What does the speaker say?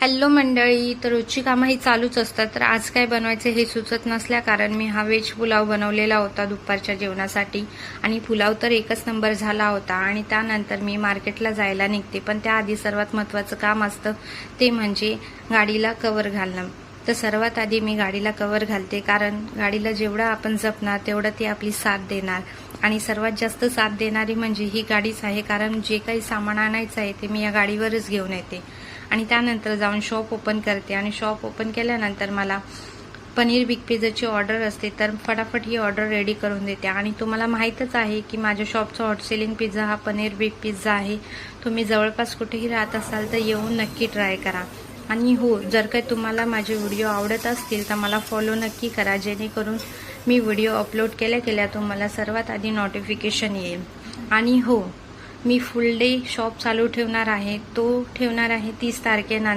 Hello मंडळी, तर रोजची कामं ही चालूच असतात. तर आज काय बनवायचं हे सुचत नसल्या कारण मी हा व्हेज पुलाव बनवलेला होता दुपारच्या जेवणासाठी. आणि पुलाव तर एकच नंबर झाला होता. आणि त्यानंतर मी मार्केटला जायला निघते, पण त्याआधी सर्वात महत्त्वाचं काम असतं ते म्हणजे गाडीला कवर घालणं. तर सर्वात आधी मी गाडीला कवर घालते, कारण गाडीला जेवढं आपण जपणार तेवढं ती आपली साथ देणार. आणि सर्वात जास्त साथ देणारी म्हणजे ही गाडीच आहे, कारण जे काही सामान आणायचं आहे ते मी या गाडीवरच घेऊन येते. आणि त्यानंतर जाऊन शॉप ओपन करते. आणि शॉप ओपन केल्यानंतर मला पनीर बिग पिझ्झाची ऑर्डर असते, तर फटाफट ही ऑर्डर रेडी करून देते. आणि तुम्हाला माहीतच आहे की माझ्या शॉपचा हॉट सेलिंग पिझ्झा हा पनीर बिग पिझ्झा आहे. तुम्ही जवळपास कुठेही राहत असाल तर येऊन नक्की ट्राय करा. आणि हो, जर काही तुम्हाला माझे व्हिडिओ आवडत असतील तर मला फॉलो नक्की करा, जेणेकरून मी व्हिडिओ अपलोड केल्या तुम्हाला सर्वात आधी नोटिफिकेशन येईल. आणि हो, मी फुल डे शॉप चालू ठेवणार आहे, तो ठेवणार आहे 30 तारखेनंतर.